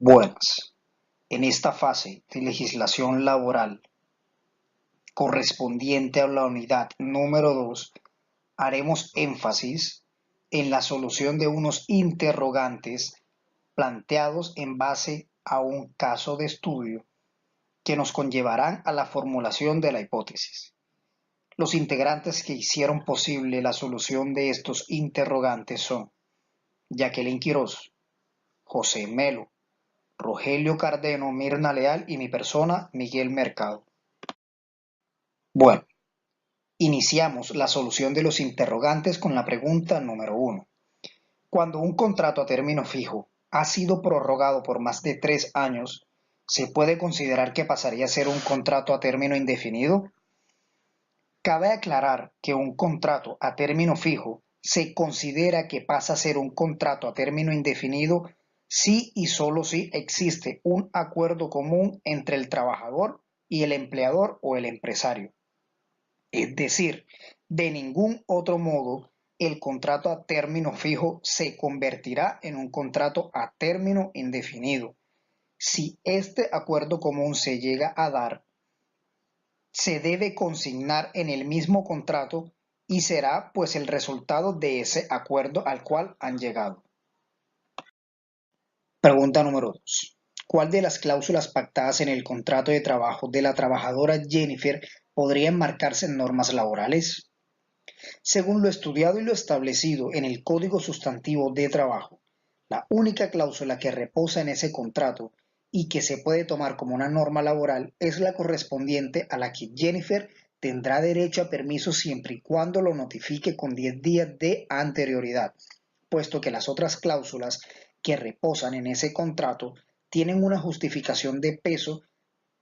Buenas. En esta fase de legislación laboral correspondiente a la unidad número 2, haremos énfasis en la solución de unos interrogantes planteados en base a un caso de estudio que nos conllevarán a la formulación de la hipótesis. Los integrantes que hicieron posible la solución de estos interrogantes son Jacqueline Quiroz, José Melo, Rogelio Cardeno, Mirna Leal y mi persona, Miguel Mercado. Bueno, iniciamos la solución de los interrogantes con la pregunta número 1. Cuando un contrato a término fijo ha sido prorrogado por más de 3 años, ¿se puede considerar que pasaría a ser un contrato a término indefinido? Cabe aclarar que un contrato a término fijo se considera que pasa a ser un contrato a término indefinido si y solo si existe un acuerdo común entre el trabajador y el empleador o el empresario. Es decir, de ningún otro modo el contrato a término fijo se convertirá en un contrato a término indefinido. Si este acuerdo común se llega a dar, se debe consignar en el mismo contrato y será pues el resultado de ese acuerdo al cual han llegado. Pregunta número 2. ¿Cuál de las cláusulas pactadas en el contrato de trabajo de la trabajadora Jennifer podría enmarcarse en normas laborales? Según lo estudiado y lo establecido en el Código Sustantivo de Trabajo, la única cláusula que reposa en ese contrato y que se puede tomar como una norma laboral es la correspondiente a la que Jennifer tendrá derecho a permiso siempre y cuando lo notifique con 10 días de anterioridad, puesto que las otras cláusulas que reposan en ese contrato tienen una justificación de peso,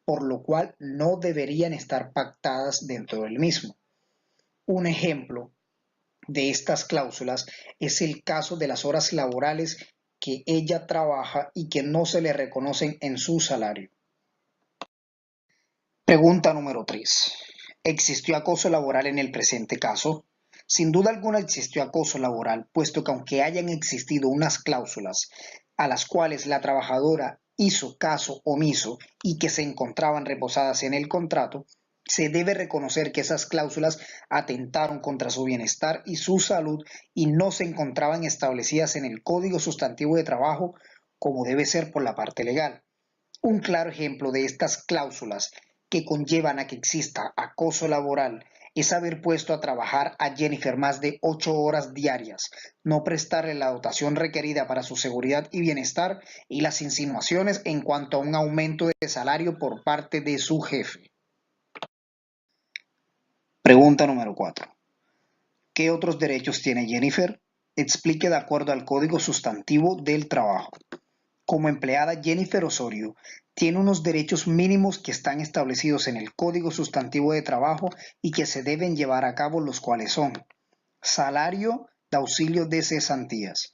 por lo cual no deberían estar pactadas dentro del mismo. Un ejemplo de estas cláusulas es el caso de las horas laborales que ella trabaja y que no se le reconocen en su salario. Pregunta número 3. ¿Existió acoso laboral en el presente caso? Sin duda alguna existió acoso laboral, puesto que aunque hayan existido unas cláusulas a las cuales la trabajadora hizo caso omiso y que se encontraban reposadas en el contrato, se debe reconocer que esas cláusulas atentaron contra su bienestar y su salud y no se encontraban establecidas en el Código Sustantivo de Trabajo como debe ser por la parte legal. Un claro ejemplo de estas cláusulas que conllevan a que exista acoso laboral es haber puesto a trabajar a Jennifer más de 8 horas diarias, no prestarle la dotación requerida para su seguridad y bienestar y las insinuaciones en cuanto a un aumento de salario por parte de su jefe. Pregunta número 4. ¿Qué otros derechos tiene Jennifer? Explique de acuerdo al Código Sustantivo del Trabajo. Como empleada, Jennifer Osorio tiene unos derechos mínimos que están establecidos en el Código Sustantivo de Trabajo y que se deben llevar a cabo, los cuales son salario de auxilio de cesantías,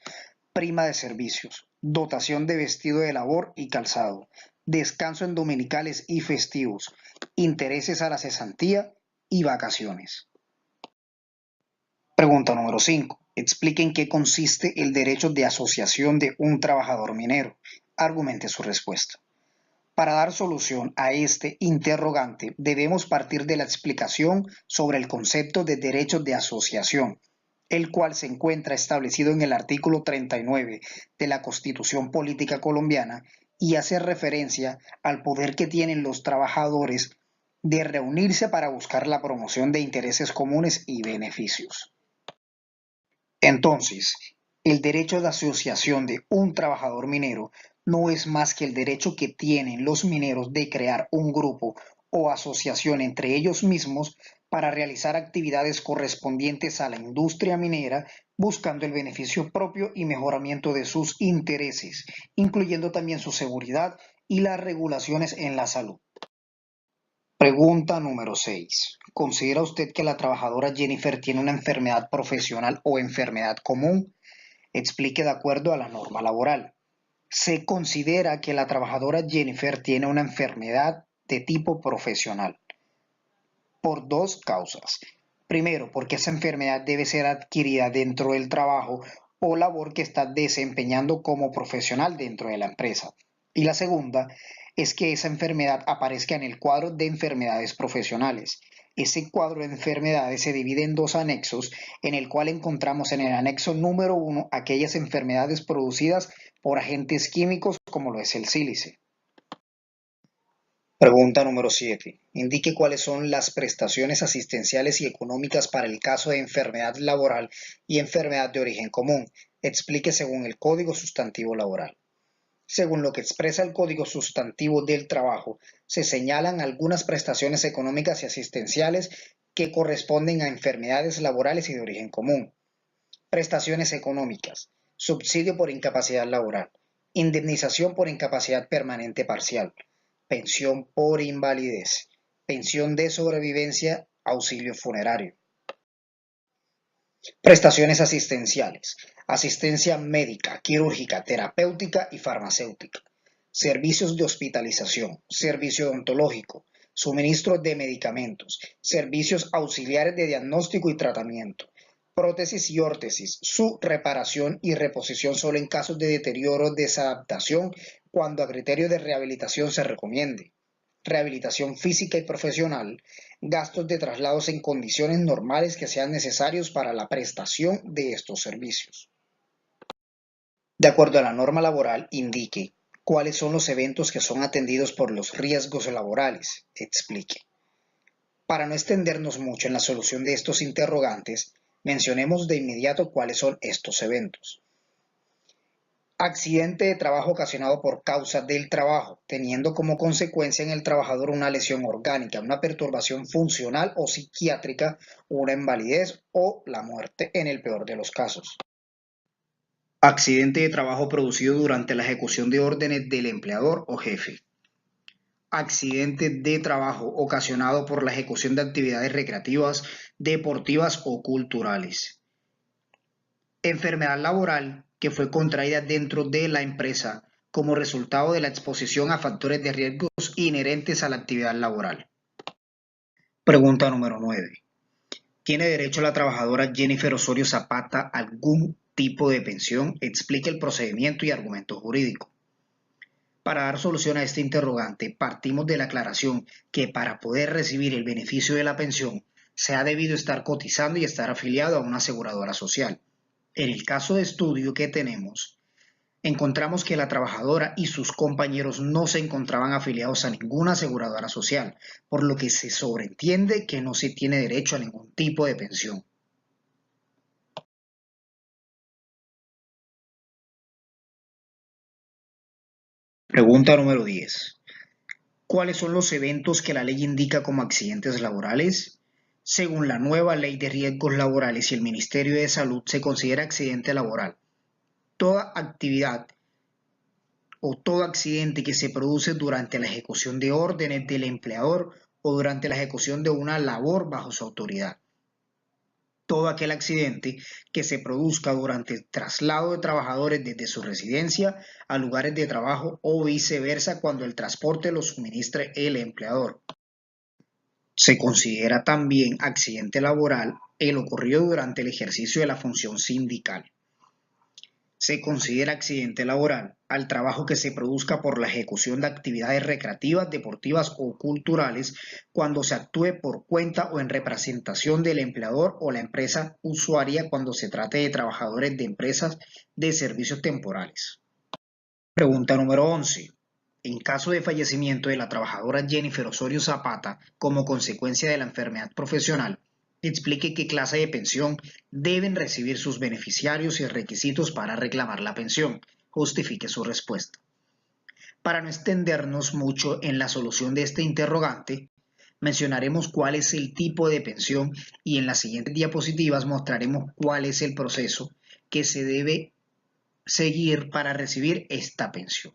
prima de servicios, dotación de vestido de labor y calzado, descanso en dominicales y festivos, intereses a la cesantía y vacaciones. Pregunta número 5. Explique en qué consiste el derecho de asociación de un trabajador minero. Argumente su respuesta. Para dar solución a este interrogante, debemos partir de la explicación sobre el concepto de derecho de asociación, el cual se encuentra establecido en el artículo 39 de la Constitución Política Colombiana y hace referencia al poder que tienen los trabajadores de reunirse para buscar la promoción de intereses comunes y beneficios. Entonces, el derecho de asociación de un trabajador minero no es más que el derecho que tienen los mineros de crear un grupo o asociación entre ellos mismos para realizar actividades correspondientes a la industria minera, buscando el beneficio propio y mejoramiento de sus intereses, incluyendo también su seguridad y las regulaciones en la salud. Pregunta número 6. ¿Considera usted que la trabajadora Jennifer tiene una enfermedad profesional o enfermedad común? Explique de acuerdo a la norma laboral. Se considera que la trabajadora Jennifer tiene una enfermedad de tipo profesional por dos causas. Primero, porque esa enfermedad debe ser adquirida dentro del trabajo o labor que está desempeñando como profesional dentro de la empresa. Y la segunda es que esa enfermedad aparezca en el cuadro de enfermedades profesionales. Ese cuadro de enfermedades se divide en dos anexos, en el cual encontramos en el anexo número 1 aquellas enfermedades producidas por agentes químicos como lo es el sílice. Pregunta número 7. Indique cuáles son las prestaciones asistenciales y económicas para el caso de enfermedad laboral y enfermedad de origen común. Explique según el Código Sustantivo Laboral. Según lo que expresa el Código Sustantivo del Trabajo, se señalan algunas prestaciones económicas y asistenciales que corresponden a enfermedades laborales y de origen común. Prestaciones económicas: subsidio por incapacidad laboral, indemnización por incapacidad permanente parcial, pensión por invalidez, pensión de sobrevivencia, auxilio funerario. Prestaciones asistenciales: asistencia médica, quirúrgica, terapéutica y farmacéutica. Servicios de hospitalización, servicio odontológico, suministro de medicamentos, servicios auxiliares de diagnóstico y tratamiento, prótesis y órtesis, su reparación y reposición solo en casos de deterioro o desadaptación cuando a criterio de rehabilitación se recomiende, rehabilitación física y profesional, gastos de traslados en condiciones normales que sean necesarios para la prestación de estos servicios. De acuerdo a la norma laboral, indique cuáles son los eventos que son atendidos por los riesgos laborales. Explique. Para no extendernos mucho en la solución de estos interrogantes, mencionemos de inmediato cuáles son estos eventos. Accidente de trabajo ocasionado por causa del trabajo, teniendo como consecuencia en el trabajador una lesión orgánica, una perturbación funcional o psiquiátrica, una invalidez o la muerte en el peor de los casos. Accidente de trabajo producido durante la ejecución de órdenes del empleador o jefe. Accidente de trabajo ocasionado por la ejecución de actividades recreativas, deportivas o culturales. Enfermedad laboral que fue contraída dentro de la empresa como resultado de la exposición a factores de riesgos inherentes a la actividad laboral. Pregunta número 9. ¿Tiene derecho la trabajadora Jennifer Osorio Zapata a algún tipo de pensión? Explique el procedimiento y argumento jurídico. Para dar solución a este interrogante, partimos de la aclaración que para poder recibir el beneficio de la pensión se ha debido estar cotizando y estar afiliado a una aseguradora social. En el caso de estudio que tenemos, encontramos que la trabajadora y sus compañeros no se encontraban afiliados a ninguna aseguradora social, por lo que se sobreentiende que no se tiene derecho a ningún tipo de pensión. Pregunta número 10. ¿Cuáles son los eventos que la ley indica como accidentes laborales? Según la nueva Ley de Riesgos Laborales y el Ministerio de Salud, se considera accidente laboral toda actividad o todo accidente que se produce durante la ejecución de órdenes del empleador o durante la ejecución de una labor bajo su autoridad. Todo aquel accidente que se produzca durante el traslado de trabajadores desde su residencia a lugares de trabajo o viceversa cuando el transporte lo suministre el empleador. Se considera también accidente laboral el ocurrido durante el ejercicio de la función sindical. Se considera accidente laboral al trabajo que se produzca por la ejecución de actividades recreativas, deportivas o culturales cuando se actúe por cuenta o en representación del empleador o la empresa usuaria cuando se trate de trabajadores de empresas de servicios temporales. Pregunta número 11. En caso de fallecimiento de la trabajadora Jennifer Osorio Zapata como consecuencia de la enfermedad profesional, explique qué clase de pensión deben recibir sus beneficiarios y requisitos para reclamar la pensión. Justifique su respuesta. Para no extendernos mucho en la solución de este interrogante, mencionaremos cuál es el tipo de pensión y en las siguientes diapositivas mostraremos cuál es el proceso que se debe seguir para recibir esta pensión.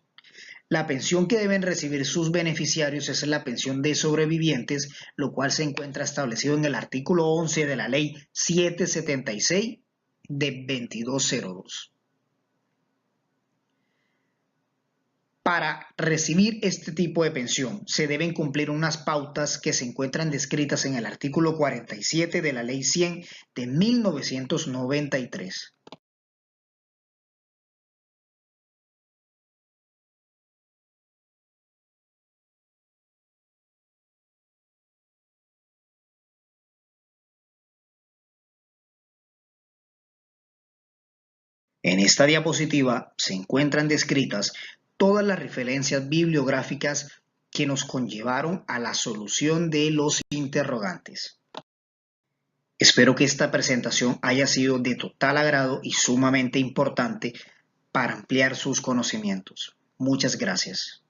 La pensión que deben recibir sus beneficiarios es la pensión de sobrevivientes, lo cual se encuentra establecido en el artículo 11 de la Ley 776 de 2202. Para recibir este tipo de pensión se deben cumplir unas pautas que se encuentran descritas en el artículo 47 de la Ley 100 de 1993. En esta diapositiva se encuentran descritas todas las referencias bibliográficas que nos conllevaron a la solución de los interrogantes. Espero que esta presentación haya sido de total agrado y sumamente importante para ampliar sus conocimientos. Muchas gracias.